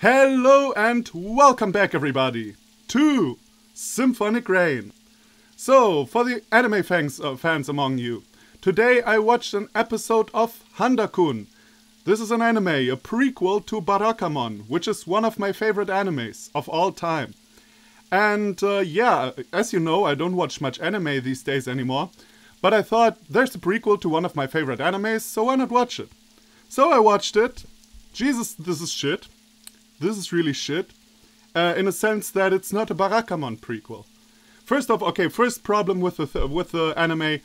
Hello and welcome back everybody to Symphonic Rain. So, for the anime fans among you, today I watched an episode of Handa-kun. This is an anime, a prequel to Barakamon, which is one of my favorite animes of all time. And yeah, as you know, I don't watch much anime these days anymore, but I thought there's a prequel to one of my favorite animes, so why not watch it? So I watched it. Jesus, this is shit. This is really shit, in a sense that it's not a Barakamon prequel. First off, okay, first problem with the anime,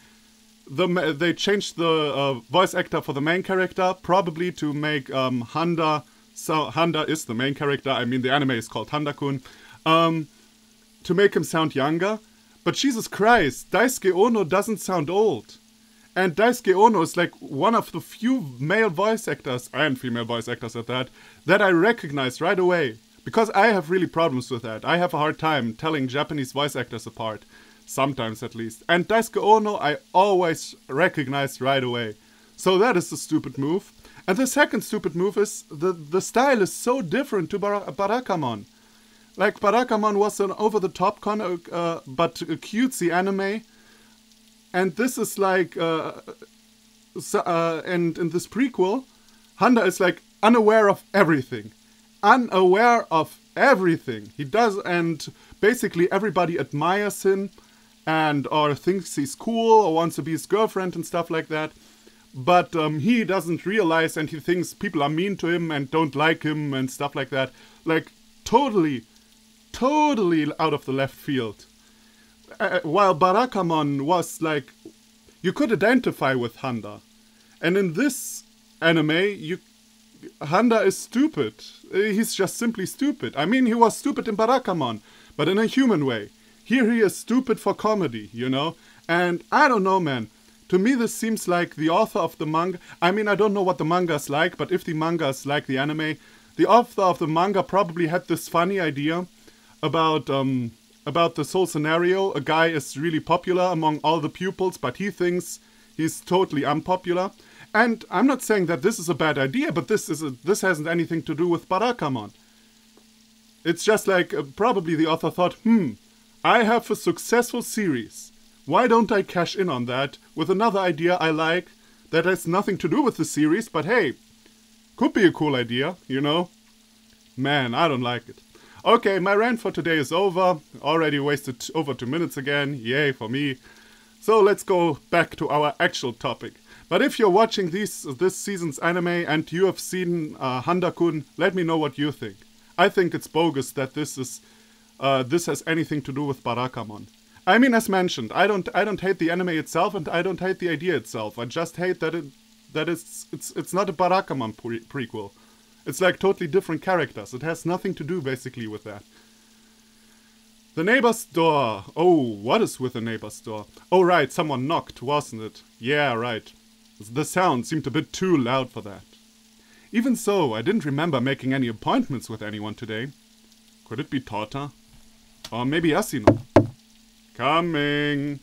they changed the voice actor for the main character, probably to make Handa, so Handa is the main character, I mean the anime is called Handa-kun, to make him sound younger. But Jesus Christ, Daisuke Ono doesn't sound old. And Daisuke Ono is like one of the few male voice actors, and female voice actors at that I recognize right away. Because I have really problems with that. I have a hard time telling Japanese voice actors apart. Sometimes at least. And Daisuke Ono I always recognize right away. So that is the stupid move. And the second stupid move is the style is so different to Barakamon. Like Barakamon was an over-the-top but a cutesy anime. And this is like, and in this prequel, Handa is like unaware of everything. Unaware of everything. He does, and basically everybody admires him, and or thinks he's cool, or wants to be his girlfriend and stuff like that. But he doesn't realize, and he thinks people are mean to him and don't like him and stuff like that. Like, totally out of the left field. While Barakamon was like, you could identify with Handa. And in this anime, Handa is stupid. He's just simply stupid. I mean, he was stupid in Barakamon, but in a human way. Here he is stupid for comedy, you know? And I don't know, man. To me, this seems like the author of the manga. I mean, I don't know what the manga is like, but if the manga is like the anime, the author of the manga probably had this funny idea about this whole scenario. A guy is really popular among all the pupils, but he thinks he's totally unpopular. And I'm not saying that this is a bad idea, but this hasn't anything to do with Barakamon. It's just like, probably the author thought, I have a successful series. Why don't I cash in on that with another idea I like that has nothing to do with the series, but hey, could be a cool idea, you know? Man, I don't like it. Okay, my rant for today is over. Already wasted over 2 minutes again. Yay for me. So let's go back to our actual topic. But if you're watching this season's anime and you have seen Handa-kun, let me know what you think. I think it's bogus that this has anything to do with Barakamon. I mean, as mentioned, I don't hate the anime itself and I don't hate the idea itself. I just hate that it's not a Barakamon prequel. It's like totally different characters. It has nothing to do basically with that. The neighbor's door. Oh, what is with the neighbor's door? Oh right, someone knocked, wasn't it? Yeah, right. The sound seemed a bit too loud for that. Even so, I didn't remember making any appointments with anyone today. Could it be Tota? Or maybe Asino? Coming!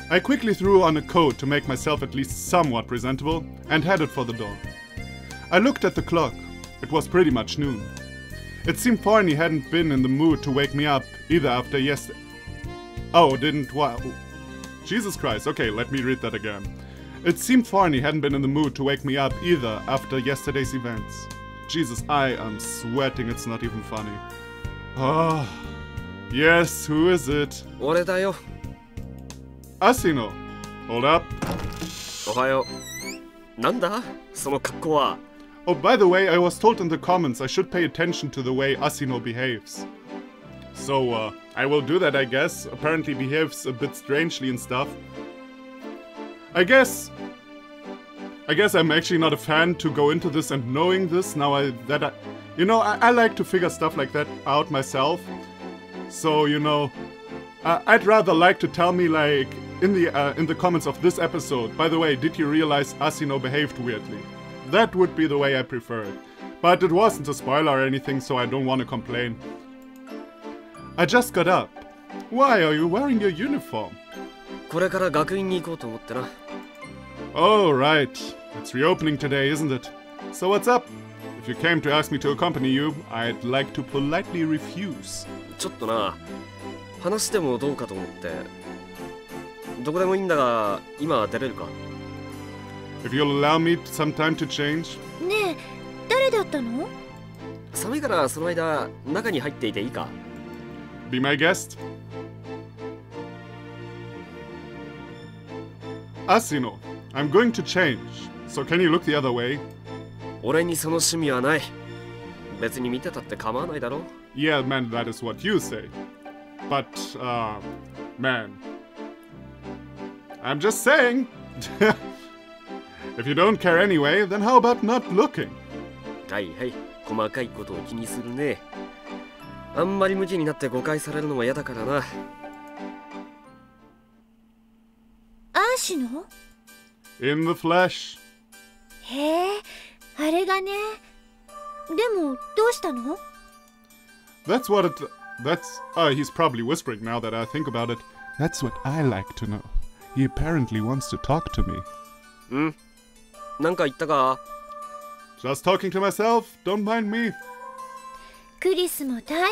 I quickly threw on a coat to make myself at least somewhat presentable and headed for the door. I looked at the clock. It was pretty much noon. It seemed Forney hadn't been in the mood to wake me up either after yesterday. Oh, didn't wow. Jesus Christ, okay, let me read that again. It seemed Forney hadn't been in the mood to wake me up either after yesterday's events. Jesus, I am sweating, it's not even funny. Oh, yes, who is it? 俺だよ Asino. Hold up. おはようなんだその格好は Oh, by the way, I was told in the comments I should pay attention to the way Asino behaves. So, I will do that, I guess. Apparently behaves a bit strangely and stuff. I guess I'm actually not a fan to go into this and knowing this now you know, I like to figure stuff like that out myself. So, you know, I'd rather like to tell me, like, in the comments of this episode, by the way, did you realize Asino behaved weirdly? That would be the way I prefer it. But it wasn't a spoiler or anything, so I don't want to complain. I just got up. Why are you wearing your uniform? これから学院に行こうと思ってな Oh, right. It's reopening today, isn't it? So what's up? If you came to ask me to accompany you, I'd like to politely refuse. ちょっとな、話してもどうかと思って。どこでもいいんだが、今出れるか？ If you'll allow me some time to change. ねえ、誰だったの？寒いからその間、中に入っていていいか？ Be my guest. Asino, I'm going to change, so can you look the other way? 俺にその趣味はない。別に見てたって構わないだろ？ Yeah, man, that is what you say. But, man. I'm just saying. If you don't care anyway, then how about not looking? はいはい、細かいことを気にするね。あんまりムキになって誤解されるのも嫌だからな。アーシノ？ In the flesh. へえ、あれがね。でも、どうしたの？ That's what it... That's... he's probably whispering now that I think about it. That's what I like to know. He apparently wants to talk to me. うん。なんか言ったか？ Just talking to myself. Don't mind me. クリスも大変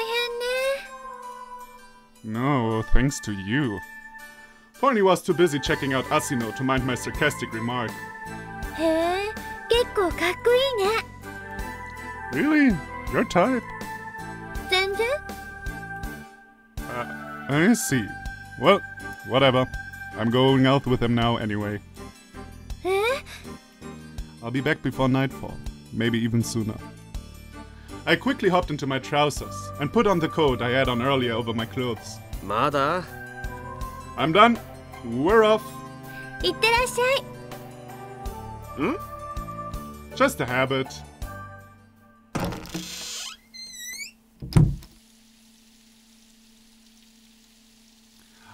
ね。No, thanks to you. Forney was too busy checking out Asino to mind my sarcastic remark. へえ、結構かっこいいね。Really? Your type? 全然？ I see. Well, whatever. I'm going out with him now anyway. え？ I'll be back before nightfall. Maybe even sooner. I quickly hopped into my trousers and put on the coat I had on earlier over my clothes. まだ？ I'm done. We're off. いってらっしゃい。ん？ Just a habit.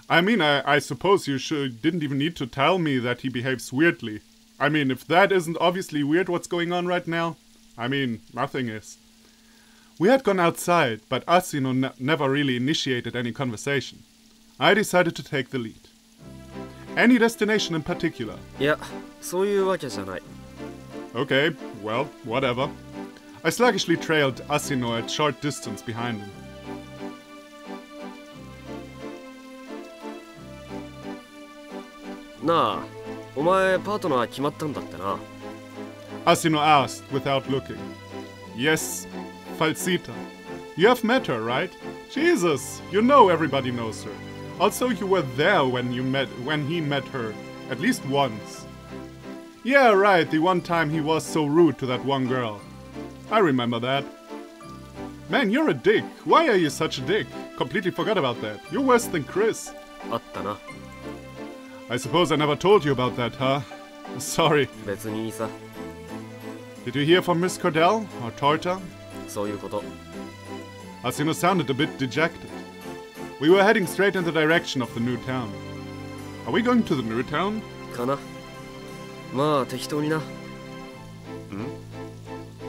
I mean, I suppose you didn't even need to tell me that he behaves weirdly. I mean, if that isn't obviously weird what's going on right now, I mean, nothing is. We had gone outside, but Asino never really initiated any conversation. I decided to take the lead. Any destination in particular? いや、そういうわけじゃない。Okay, well, whatever. I sluggishly trailed Asino at short distance behind him. なあ、お前パートナー決まったんだってな。Asino asked without looking. Yes, Falsita. You have met her, right? Jesus, you know everybody knows her. Also, you were there when he met her, at least once. Yeah, right, the one time he was so rude to that one girl. I remember that. Man, you're a dick. Why are you such a dick? Completely forgot about that. You're worse than Chris. あったな。 I suppose I never told you about that, huh? Sorry. 別にいいさ。 Did you hear from Miss Cordell or Torta? そういうこと。 Asino sounded a bit dejected. We were heading straight in the direction of the new town. Are we going to the new town? かな。まあ適当にな。ん？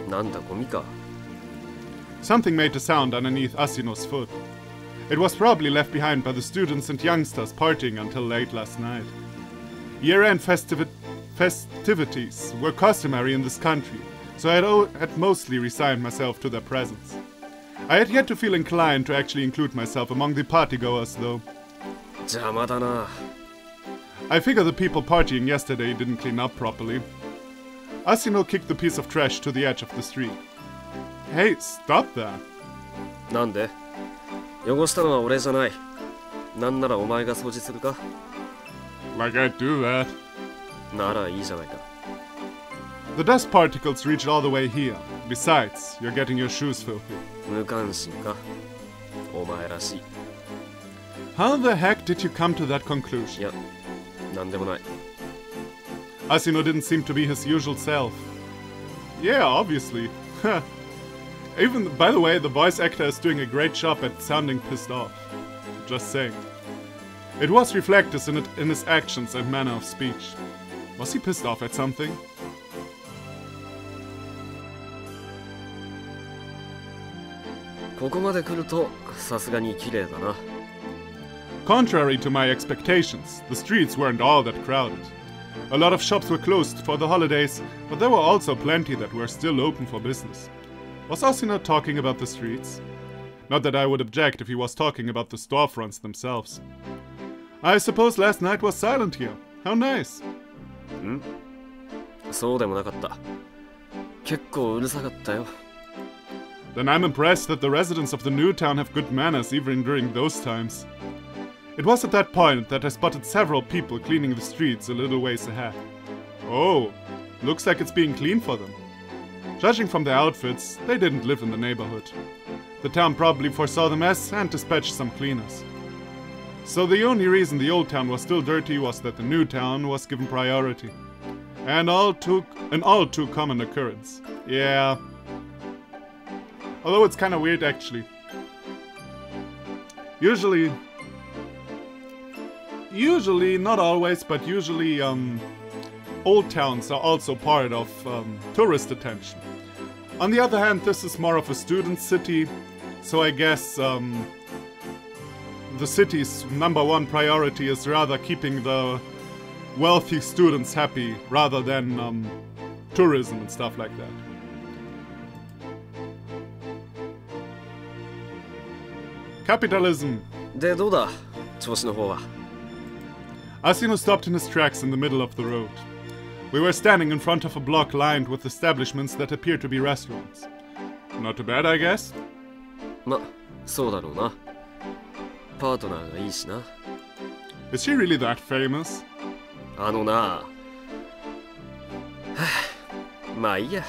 なんだゴミか。 Something made a sound underneath Asino's foot. It was probably left behind by the students and youngsters partying until late last night. Year-end festivities were customary in this country, so I had mostly resigned myself to their presence. I had yet to feel inclined to actually include myself among the partygoers, though. 邪魔だな。 I figure the people partying yesterday didn't clean up properly. Asino kicked the piece of trash to the edge of the street. Hey, stop that. なんで？汚したのは俺じゃない。なんならお前が掃除するか？ Like I'd do that. ならいいじゃないか。 The dust particles reached all the way here. Besides, you're getting your shoes filthy. 無関心か。お前らしい。 How the heck did you come to that い conclusion? や、なんでもない。 Asino didn't seem to be his usual self. Yeah, obviously. Even, by the way, the voice actor is doing a great job at sounding pissed off. Just saying. It was reflected in his actions and manner of speech. Was he pissed off at something? ここまで来るとさすがに綺麗だな。 Contrary to my expectations, the streets weren't all that crowded. A lot of shops were closed for the holidays, but there were also plenty that were still open for business. Was Asino talking about the streets? Not that I would object if he was talking about the storefronts themselves. I suppose last night was silent here. How nice. そうでもなかった。結構うるさかったよ。Then I'm impressed that the residents of the new town have good manners even during those times. It was at that point that I spotted several people cleaning the streets a little ways ahead. Oh, looks like it's being cleaned for them. Judging from their outfits, they didn't live in the neighborhood. The town probably foresaw the mess and dispatched some cleaners. So the only reason the old town was still dirty was that the new town was given priority. An all too common occurrence. Yeah. Although it's kind of weird actually. Usually, not always, but usually old towns are also part of tourist attention. On the other hand, this is more of a student city, so I guess the city's #1 priority is rather keeping the wealthy students happy rather than tourism and stuff like that. Capitalism. で、どうだ調子の方は。Asino stopped in his tracks in the middle of the road. We were standing in front of a block lined with establishments that appeared to be restaurants. Not too bad, I guess. ま、そうだろうな。パートナーがいいしな。Is she really that famous? あのな。はあ、まあいいや。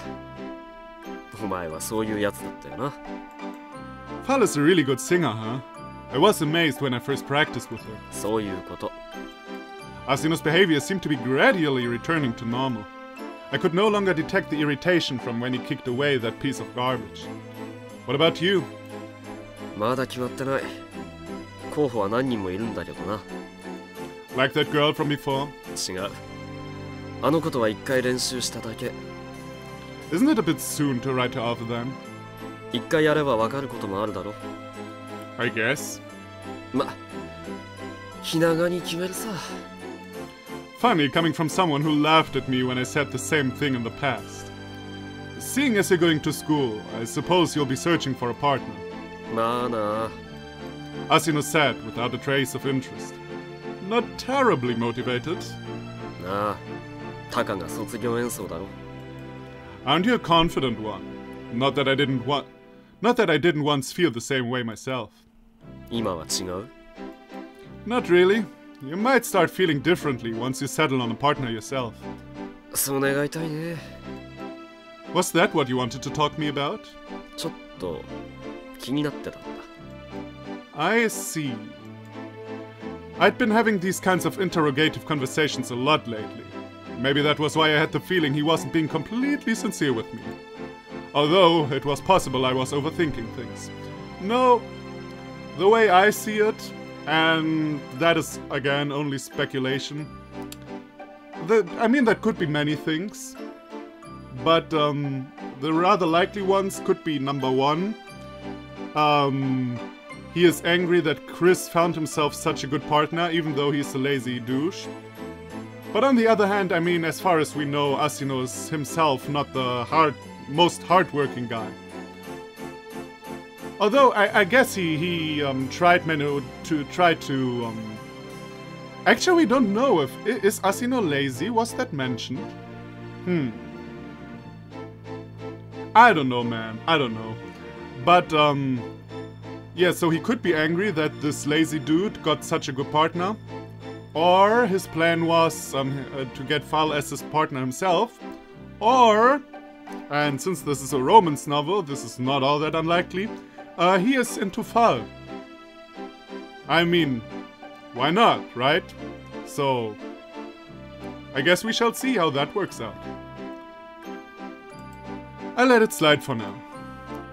お前はそういうやつだったよな。Fala's a really good singer, huh? I was amazed when I first practiced with her. そういうこと。Asino's behavior seemed to be gradually returning to normal. I could no longer detect the irritation from when he kicked away that piece of garbage. What about you? まだ決まってない。候補は何人もいるんだけどな。Like that girl from before? 違う。あの子とは一回練習しただけ。Isn't it a bit soon to write her off then? 一回やればわかることもあるだろ。I guess. ま、気長に決めるさ。Funny coming from someone who laughed at me when I said the same thing in the past. Seeing as you're going to school, I suppose you'll be searching for a partner. まあな。Asino said without a trace of interest. Not terribly motivated. なあ、タカが卒業演奏だろ。Aren't you a confident one? Not that I didn't once feel the same way myself. 今は違う？ Not really. You might start feeling differently once you settle on a partner yourself. そう願いたいね。Was that what you wanted to talk me about? ちょっと気になってたんだ。I see. I'd been having these kinds of interrogative conversations a lot lately. Maybe that was why I had the feeling he wasn't being completely sincere with me. Although it was possible I was overthinking things. No, the way I see it, and that is again only speculation. That could be many things. But the rather likely ones could be #1. He is angry that Chris found himself such a good partner, even though he's a lazy douche. But on the other hand, I mean, as far as we know, Asino is himself not the most hardworking guy. Although I guess he tried to. Actually, we don't know if is Asino lazy. Was that mentioned? I don't know, man. I don't know. But yeah, so he could be angry that this lazy dude got such a good partner. Or his plan was to get Fal as his partner himself. Or, and since this is a romance novel, this is not all that unlikely, he is into Fal. I mean, why not, right? So, I guess we shall see how that works out. I let it slide for now.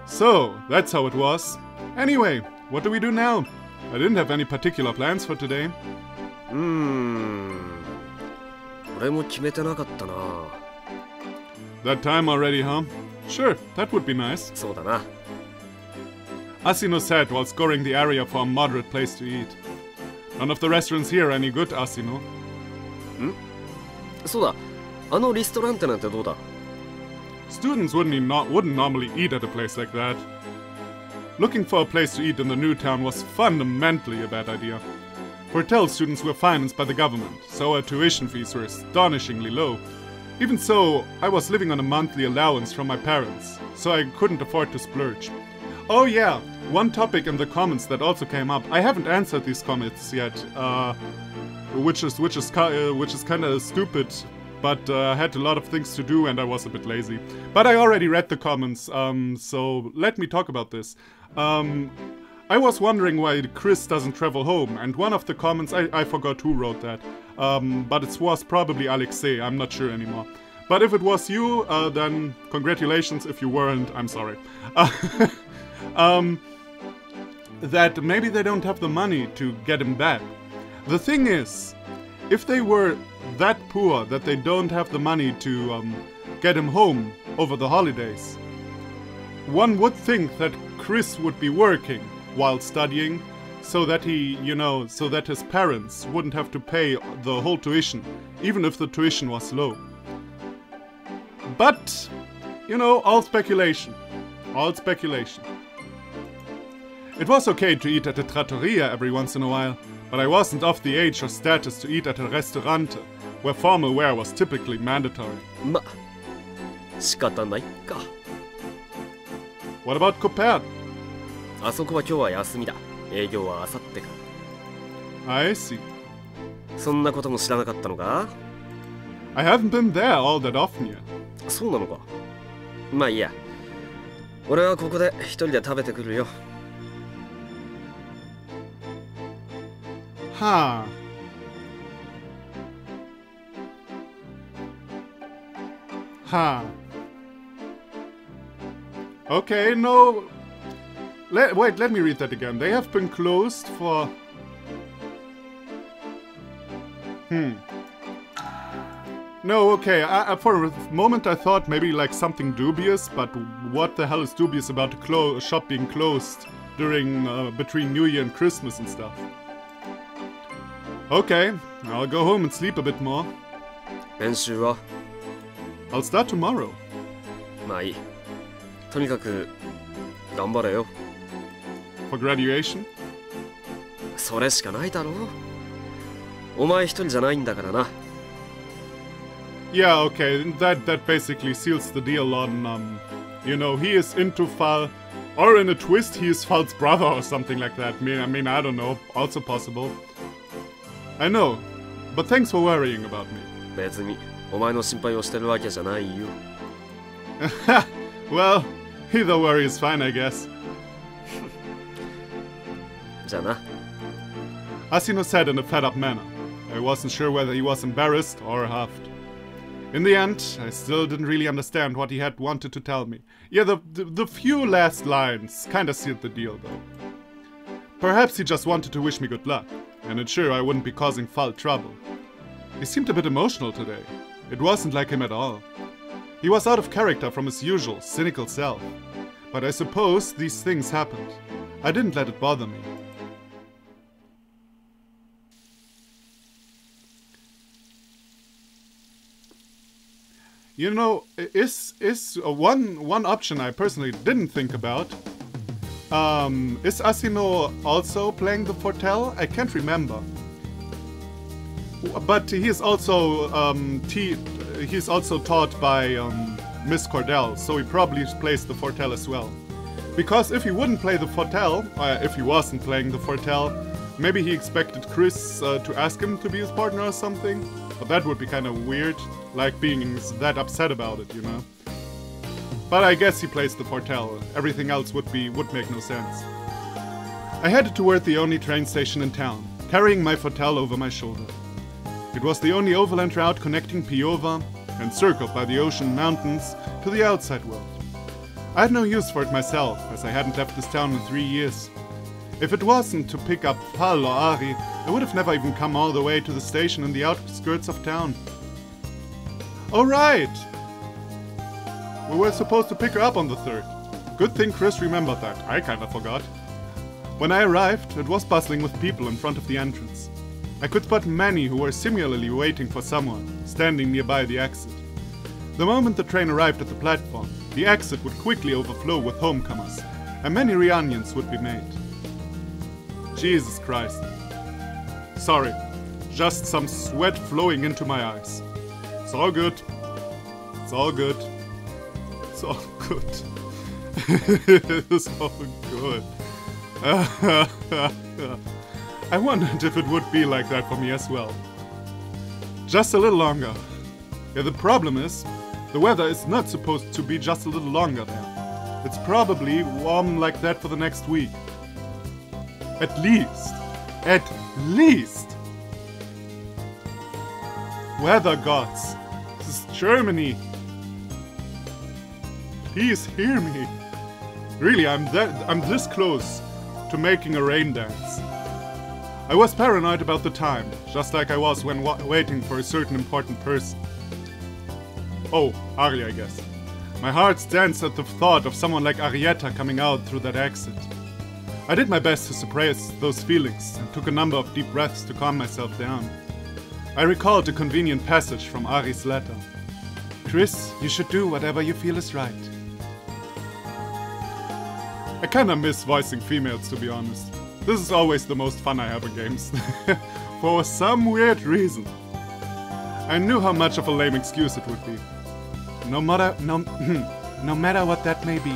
So, that's how it was. Anyway, what do we do now? I didn't have any particular plans for today. 俺も決めてなかったな。That time already, huh? Sure, that would be nice. そうだな。Asino said while scoring the area for a moderate place to eat. None of the restaurants here are any good, Asino. そうだ、あのリストランテなんてどうだ? Students wouldn't normally eat at a place like that. Looking for a place to eat in the new town was fundamentally a bad idea. Hotel students were financed by the government, so our tuition fees were astonishingly low. Even so, I was living on a monthly allowance from my parents, so I couldn't afford to splurge. Oh yeah, one topic in the comments that also came up. I haven't answered these comments yet, which is kind of stupid. But I had a lot of things to do and I was a bit lazy. But I already read the comments, so let me talk about this. I was wondering why Chris doesn't travel home, and one of the comments, I forgot who wrote that, but it was probably Alexei, I'm not sure anymore. But if it was you, then congratulations. If you weren't, I'm sorry. That maybe they don't have the money to get him back. The thing is, if they were that poor that they don't have the money to get him home over the holidays, one would think that Chris would be working while studying so that so that his parents wouldn't have to pay the whole tuition, even if the tuition was low. But, all speculation. All speculation. It was okay to eat at a trattoria every once in a while, but I wasn't of the age or status to eat at a restaurante, where formal wear was typically mandatory. 仕方ないか。 What about Copern? あそこは今日は休みだ。営業は明後日か。I see. そんなことも知らなかったのか? I haven't been there all that often yet. そうなのか。まあいいや。俺はここで一人で食べてくるよ。 Huh. Huh. Okay, no. Wait, let me read that again. They have been closed for... No, okay. For a moment I thought maybe like something dubious, but what the hell is dubious about a shop being closed during between New Year and Christmas and stuff? Okay, I'll go home and sleep a bit more. 練習は? I'll start tomorrow. まあいい。とにかく頑張れよ。 For graduation? それしかないだろ。お前一人じゃないんだからな。 Yeah, okay, that basically seals the deal on, he is into Fall, or in a twist he is Fall's brother or something like that. I mean, I don't know, also possible. I know, but thanks for worrying about me. 別にお前の心配をしてるわけじゃないよ。 Well, either worry is fine, I guess. じゃあな。 Asino said in a fed-up manner. I wasn't sure whether he was embarrassed or huffed. In the end, I still didn't really understand what he had wanted to tell me. Yeah, the few last lines kinda sealed the deal, though. Perhaps he just wanted to wish me good luck, and ensure I wouldn't be causing Fall trouble. He seemed a bit emotional today. It wasn't like him at all. He was out of character from his usual, cynical self. But I suppose these things happened. I didn't let it bother me. Is one option I personally didn't think about. Is Asino also playing the Fortel? I can't remember. But he is also he's also taught by Miss Cordell, so he probably plays the Fortel as well. Because if he wouldn't play the Fortel, if he wasn't playing the Fortel, maybe he expected Chris to ask him to be his partner or something. But that would be kind of weird, like being that upset about it, But I guess he plays the Fortel. Everything else would make no sense. I headed toward the only train station in town, carrying my Fortel over my shoulder. It was the only overland route connecting Piova, encircled by the ocean mountains, to the outside world. I had no use for it myself, as I hadn't left this town in 3 years. If it wasn't to pick up Pal or Ari, I would have never even come all the way to the station in the outskirts of town. Oh right! We were supposed to pick her up on the 3rd. Good thing Chris remembered that, I kinda forgot. When I arrived, it was bustling with people in front of the entrance. I could spot many who were similarly waiting for someone, standing nearby the exit. The moment the train arrived at the platform, the exit would quickly overflow with homecomers, and many reunions would be made. Jesus Christ. Sorry, just some sweat flowing into my eyes. It's all good. It's all good. It's all good. It's all good. I wondered if it would be like that for me as well. Just a little longer. Yeah, the problem is, the weather is not supposed to be just a little longer there. It's probably warm like that for the next week. At least. At least. Weather gods. This is Germany. Please hear me. Really, I'm this close to making a rain dance. I was paranoid about the time, just like I was when waiting for a certain important person. Oh, Ari, I guess. My heart danced at the thought of someone like Arietta coming out through that exit. I did my best to suppress those feelings and took a number of deep breaths to calm myself down. I recalled a convenient passage from Ari's letter. Chris, you should do whatever you feel is right. I kinda miss voicing females, to be honest. This is always the most fun I have in games. For some weird reason. I knew how much of a lame excuse it would be. No matter what that may be.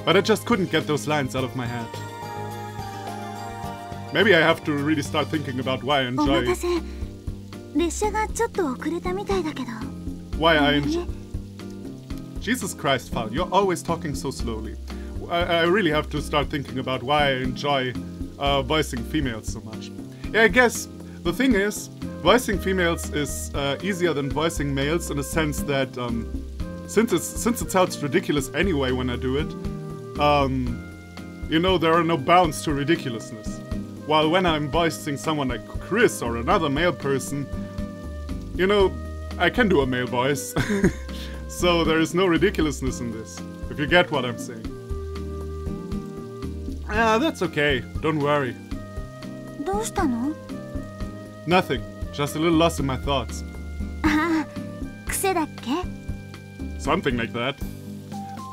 But I just couldn't get those lines out of my head. Maybe I have to really start thinking about why I enjoy... Why I enjoy... Jesus Christ, Val, you're always talking so slowly. I really have to start thinking about why I enjoy voicing females so much. Yeah, I guess the thing is, voicing females is easier than voicing males in the sense that since it sounds ridiculous anyway when I do it, you know, there are no bounds to ridiculousness. While when I'm voicing someone like Chris or another male person, you know, I can do a male voice. So there is no ridiculousness in this, if you get what I'm saying. Ah, that's okay. Don't worry. Nothing. Just a little lost in my thoughts. Something like that.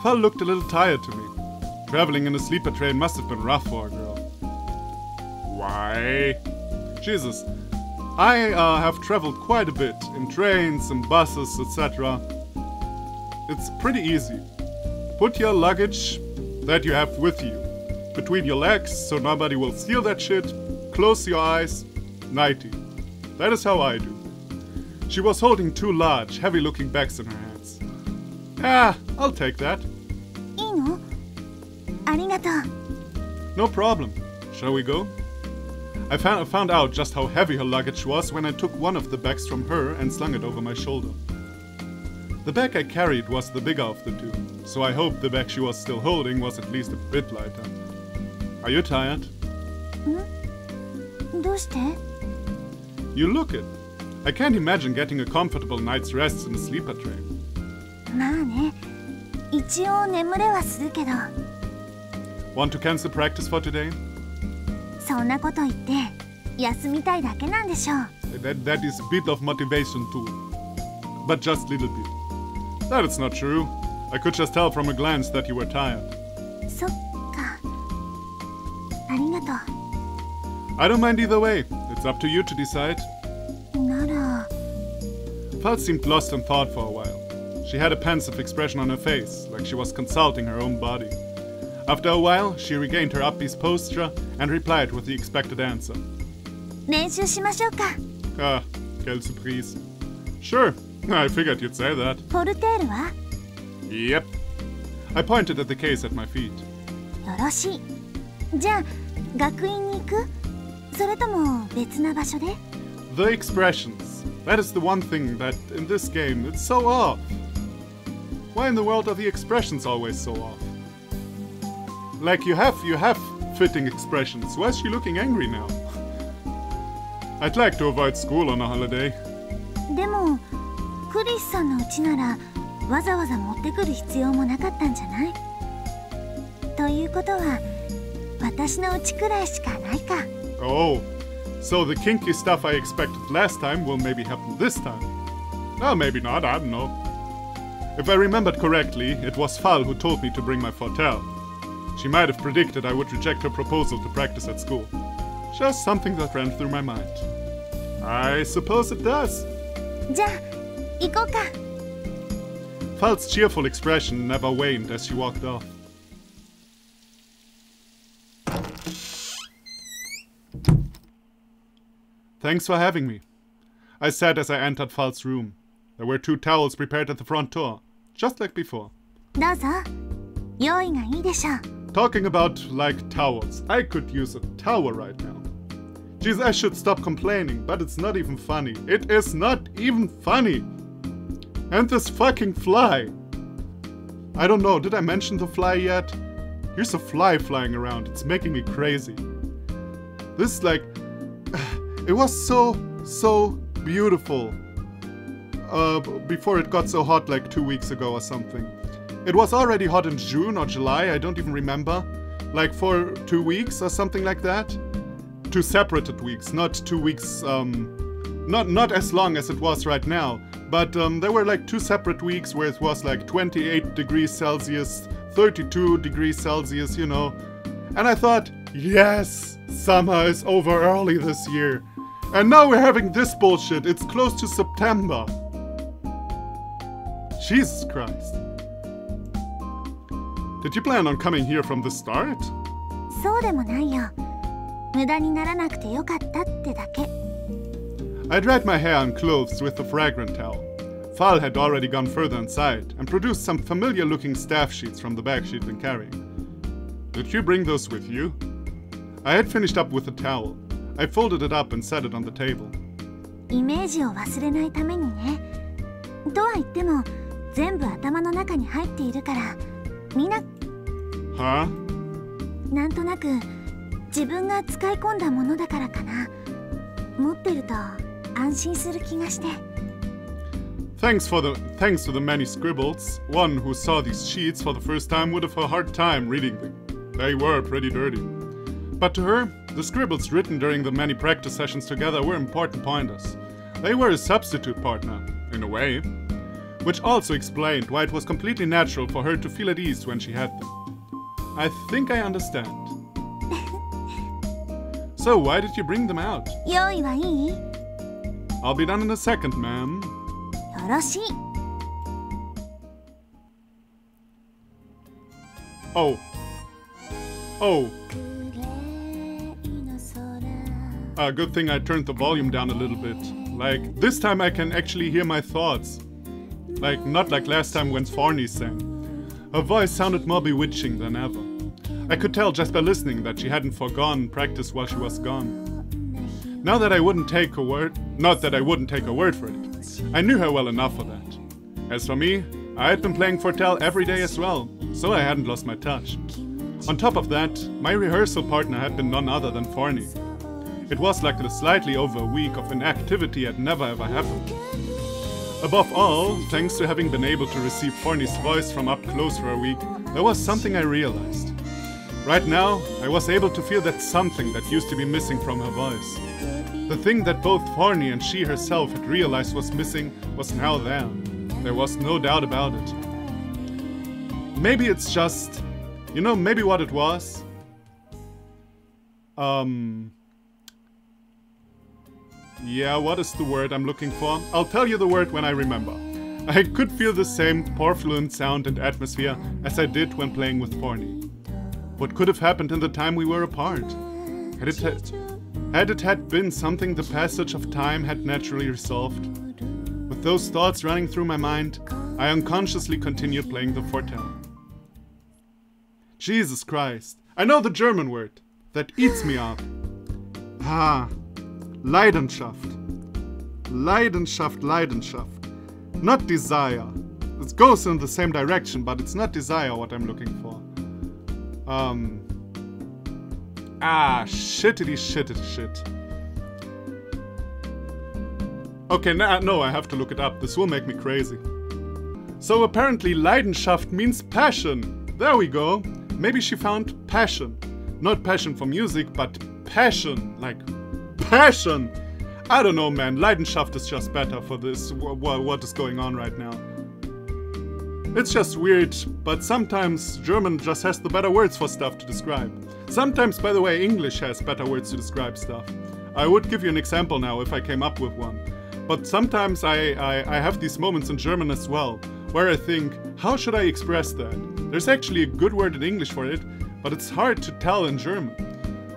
Val looked a little tired to me. Traveling in a sleeper train must have been rough for a girl. Why? Jesus. I have traveled quite a bit in trains and buses, etc. It's pretty easy. Put your luggage that you have with you between your legs so nobody will steal that shit. Close your eyes. Nighty. That is how I do. She was holding two large, heavy-looking bags in her hands. Ah, I'll take that. No problem. Shall we go? I found out just how heavy her luggage was when I took one of the bags from her and slung it over my shoulder. The bag I carried was the bigger of the two, so I hoped the bag she was still holding was at least a bit lighter. Are you tired? You look it. I can't imagine getting a comfortable night's rest in a sleeper train. Want to cancel practice for today? That is a bit of motivation too. But just little bit. That is not true. I could just tell from a glance that you were tired. I don't mind either way. It's up to you to decide. Val seemed lost in thought for a while. She had a pensive expression on her face, like she was consulting her own body. After a while, she regained her upbeat posture and replied with the expected answer. Ah, quelle surprise. Sure, I figured you'd say that. Yep. I pointed at the case at my feet. The expressions. That is the one thing that, in this game, it's so off. Why in the world are the expressions always so off? Like, you have fitting expressions. Why is she looking angry now? I'd like to avoid school on a holiday. Oh, So the kinky stuff I expected last time will maybe happen this time. Oh, maybe not, I don't know. If I remembered correctly, it was Fal who told me to bring my fortel. She might have predicted I would reject her proposal to practice at school. Just something that ran through my mind. I suppose it does. じゃあ行こうか。 Fal's cheerful expression never waned as she walked off. Thanks for having me, I said as I entered Fal's room. There were 2 towels prepared at the front door, just like before. どうぞ。用意がいいでしょう。 Talking about like towels, I could use a towel right now. Geez, I should stop complaining, but it's not even funny. It is not even funny. And this fucking fly. I don't know, did I mention the fly yet? Here's a fly flying around, it's making me crazy. This like... It was so beautiful. Before it got so hot like 2 weeks ago or something. It was already hot in June or July, I don't even remember. Like for 2 weeks or something like that. 2 separated weeks, not 2 weeks, not as long as it was right now. But there were like 2 separate weeks where it was like 28 degrees Celsius, 32 degrees Celsius, you know. And I thought, yes, summer is over early this year. And now we're having this bullshit, it's close to September. Jesus Christ. Did you plan on coming here from the start? そうでもないよ。無駄にならなくてよかったってだけ。 I dried my hair and clothes with the fragrant towel. Fal had already gone further inside and produced some familiar-looking staff sheets from the bag she'd been carrying. Did you bring those with you? I had finished up with the towel. I folded it up and set it on the table. イメージを忘れないためにね。とは言っても、全部頭の中に入っているから、みんな。Huh? なんとなく自分が使い込んだものだからかな。持ってると安心する気がして。Thanks to the many scribbles, one who saw these sheets for the first time would have a hard time reading them. They were pretty dirty. But to her, the scribbles written during the many practice sessions together were important pointers. They were a substitute partner, in a way. Which also explained why it was completely natural for her to feel at ease when she had them. I think I understand. So why did you bring them out? 用意はいい？ I'll be done in a second, ma'am. よろしい。 Oh. Oh. Good thing I turned the volume down a little bit. Like, this time I can actually hear my thoughts. Like, not like last time when Forney sang. Her voice sounded more bewitching than ever. I could tell just by listening that she hadn't forgone practice while she was gone. Now that I wouldn't take a word, not that I wouldn't take her word for it, I knew her well enough for that. As for me, I had been playing Fortel every day as well, so I hadn't lost my touch. On top of that, my rehearsal partner had been none other than Forney. It was like slightly over a week of inactivity had never ever happened. Above all, thanks to having been able to receive Forney's voice from up close for a week, there was something I realized. Right now, I was able to feel that something that used to be missing from her voice. The thing that both Forney and she herself had realized was missing was now there. There was no doubt about it. Maybe it's just... You know, maybe what it was? Yeah, what is the word I'm looking for? I'll tell you the word when I remember. I could feel the same porfluent sound and atmosphere as I did when playing with Forney. What could have happened in the time we were apart? Had it been something the passage of time had naturally resolved? With those thoughts running through my mind, I unconsciously continued playing the Fortel. Jesus Christ, I know the German word that eats me up. Ah, Leidenschaft. Leidenschaft. Not desire. It goes in the same direction, but it's not desire what I'm looking for. Shittity shit. Okay, no, I have to look it up. This will make me crazy. So apparently Leidenschaft means passion. There we go. Maybe she found passion. Not passion for music, but passion, like Passion! I don't know, man. Leidenschaft is just better for this, what is going on right now. It's just weird, but sometimes German just has the better words for stuff to describe. Sometimes, by the way, English has better words to describe stuff. I would give you an example now if I came up with one. But sometimes I have these moments in German as well, where I think, how should I express that? There's actually a good word in English for it, but it's hard to tell in German.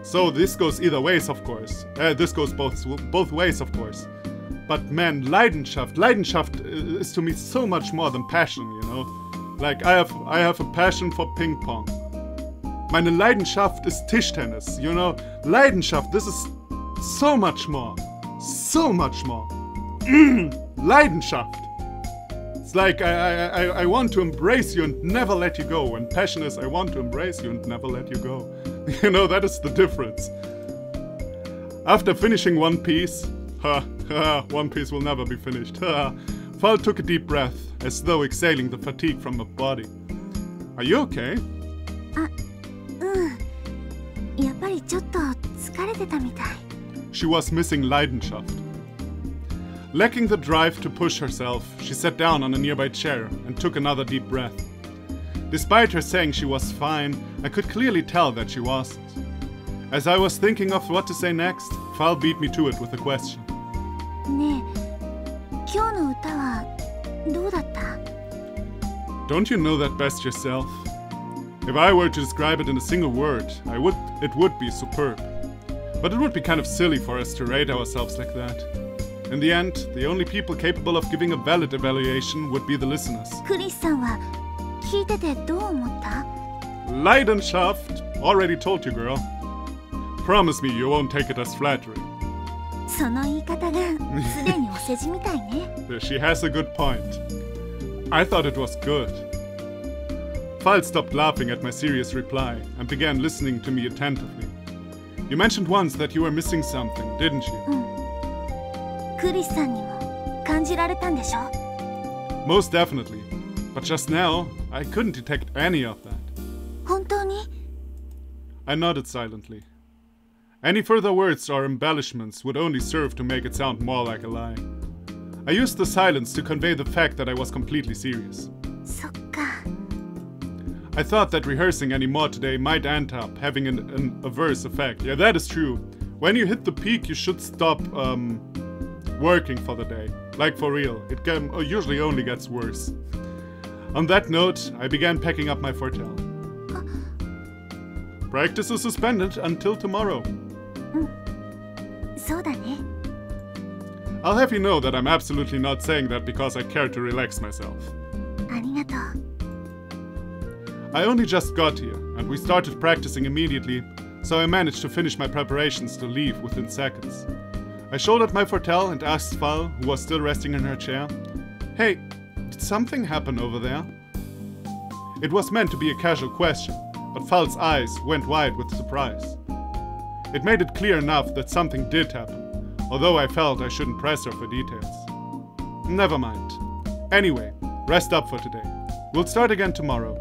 So this goes either ways, of course. This goes both ways, of course. But man, Leidenschaft is to me so much more than passion, you know? Like, I have a passion for ping pong. Meine Leidenschaft ist Tischtennis, you know? Leidenschaft, this is so much more. So much more. Leidenschaft. It's like I want to embrace you and never let you go. And passion is I want to embrace you and never let you go. You know, that is the difference. After finishing One Piece, One Piece will never be finished. Val took a deep breath, as though exhaling the fatigue from her body. Are you okay? やっぱりちょっと疲れてたみたい。She was missing Leidenschaft. Lacking the drive to push herself, she sat down on a nearby chair and took another deep breath. Despite her saying she was fine, I could clearly tell that she wasn't. As I was thinking of what to say next, Val beat me to it with a question. ねえ、今日の歌はどうだった？ Don't you know that best yourself? If I were to describe it in a single word, it would be superb. But it would be kind of silly for us to rate ourselves like that. In the end, the only people capable of giving a valid evaluation would be the listeners. クリスさんは聞いててどう思った？ Leidenschaft! Already told you, girl. Promise me you won't take it as flattery. その言い方がすでにお世辞みたいね。She has a good point. I thought it was good. Val stopped laughing at my serious reply and began listening to me attentively. You mentioned once that you were missing something, didn't you? クリスさんにも感じられたんでしょ？ Most definitely. But just now, I couldn't detect any of that. 本当に？ I nodded silently. Any further words or embellishments would only serve to make it sound more like a lie. I used the silence to convey the fact that I was completely serious. そっか。I thought that rehearsing any more today might end up having an adverse effect. Yeah, that is true. When you hit the peak, you should stop working for the day. Like for real. It usually only gets worse. On that note, I began packing up my fortel. Practice is suspended until tomorrow. そうだね。 I'll have you know that I'm absolutely not saying that because I care to relax myself. ありがとう。 I only just got here, and we started practicing immediately, so I managed to finish my preparations to leave within seconds. I shouldered my fortel and asked Val, who was still resting in her chair, "Hey, did something happen over there?" It was meant to be a casual question, but Val's eyes went wide with surprise. It made it clear enough that something did happen, although I felt I shouldn't press her for details. Never mind. Anyway, rest up for today. We'll start again tomorrow.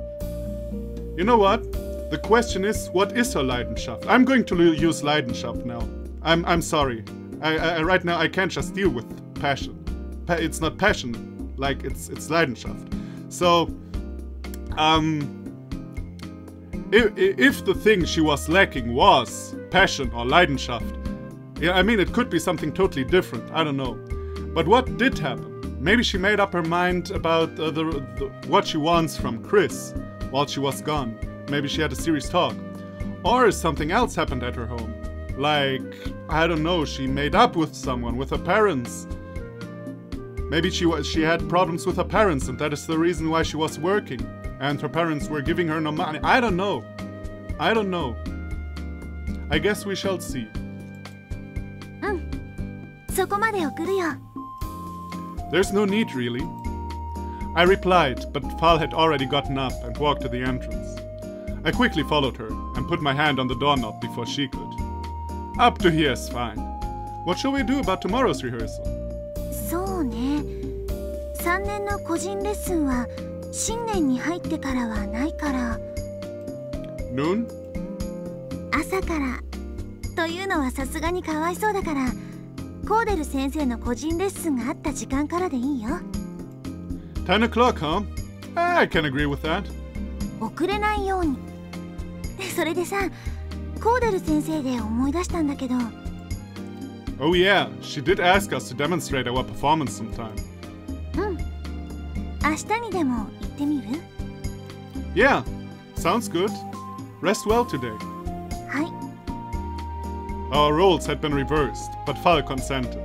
You know what? The question is, what is her Leidenschaft? I'm going to use Leidenschaft now. I'm sorry. I right now I can't just deal with passion. It's not passion, like it's Leidenschaft. So, if the thing she was lacking was passion or Leidenschaft, yeah, I mean it could be something totally different. I don't know. But what did happen? Maybe she made up her mind about what she wants from Chris while she was gone. Maybe she had a serious talk. Or something else happened at her home. Like, I don't know, she made up with someone, with her parents. Maybe she had problems with her parents and that is the reason why she was working. And her parents were giving her no money. I don't know. I don't know. I guess we shall see. そこまで送るよ。 There's no need, really. I replied, but Val had already gotten up and walked to the entrance. I quickly followed her and put my hand on the doorknob before she could. Up to here is fine. What shall we do about tomorrow's rehearsal? そうね。3年の個人レッスンは新年に入ってからはないから。 Noon? 朝からというのはさすがにかわいそうだから、コーデル先生の個人レッスンがあった時間からでいいよ。10 o'clock, huh? I can agree with that. 遅れないように。それでさ、コーデル先生で思い出したんだけど。Oh yeah, she did ask us to demonstrate our performance sometime. うん。明日にでも行ってみる？ Yeah, sounds good. Rest well today. はい。Our roles had been reversed, but Fall consented.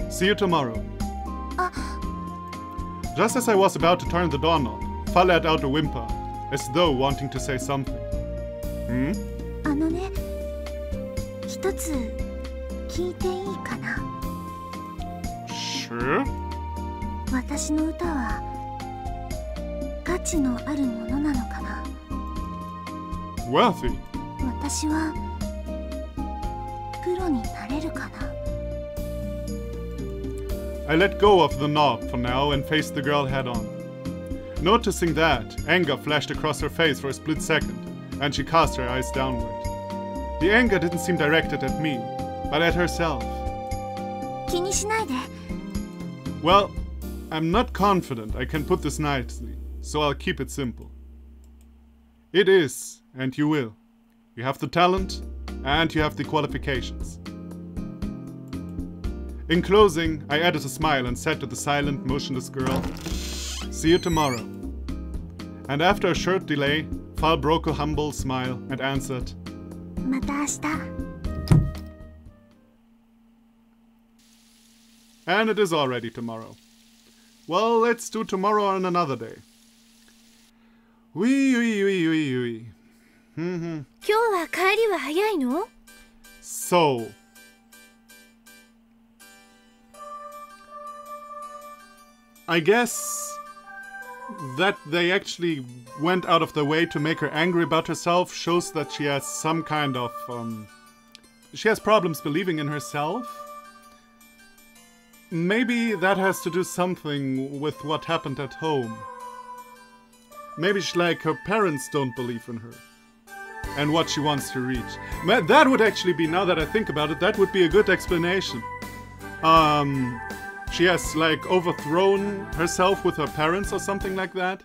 See you tomorrow. あ、Just as I was about to turn the doorknob, Fall let out a whimper, as though wanting to say something. Hmm? あのね、一つ聞いていいかな？ Sure? 私の歌は価値のあるものなのかな？ Worthy. 私はプロになれるかな？ I let go of the knob for now and faced the girl head on. Noticing that, anger flashed across her face for a split second, and she cast her eyes downward. The anger didn't seem directed at me, but at herself. 気にしないで。 Well, I'm not confident I can put this nicely, so I'll keep it simple. It is, and you will. You have the talent, and you have the qualifications. In closing, I added a smile and said to the silent, motionless girl, "See you tomorrow." And after a short delay, Fall broke a humble smile and answered, また明日。 And it is already tomorrow. Well, let's do tomorrow on another day. Wee wee wee wee wee. 今日は帰りは早いの？ So, I guess that they actually went out of their way to make her angry about herself shows that she has some kind of, she has problems believing in herself. Maybe that has to do something with what happened at home. Maybe her parents don't believe in her and what she wants to reach. That would actually be, now that I think about it, that would be a good explanation. She has overthrown herself with her parents or something like that.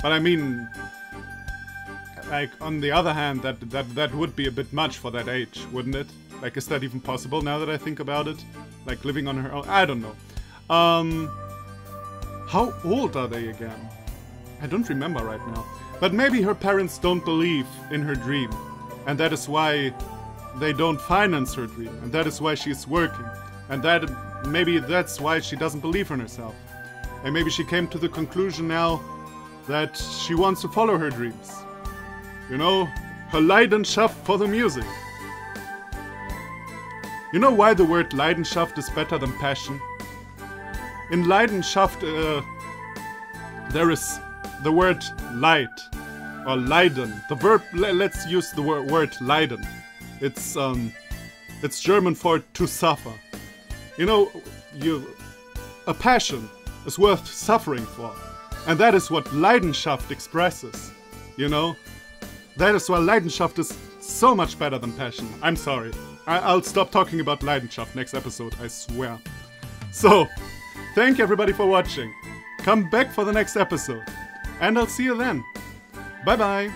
But I mean, on the other hand, that would be a bit much for that age, wouldn't it? Is that even possible now that I think about it? Living on her own? I don't know. How old are they again? I don't remember right now. But maybe her parents don't believe in her dream. And that is why they don't finance her dream. And that is why she's working. And maybe that's why she doesn't believe in herself. And maybe she came to the conclusion now that she wants to follow her dreams. You know, her Leidenschaft for the music. You know why the word Leidenschaft is better than passion? In Leidenschaft, there is the word light, or Leiden. The verb, let's use the word Leiden. It's German for to suffer. You know, a passion is worth suffering for. And that is what Leidenschaft expresses, you know? That is why Leidenschaft is so much better than passion. I'm sorry. I'll stop talking about Leidenschaft next episode, I swear. So, thank you everybody for watching. Come back for the next episode. And I'll see you then. Bye bye.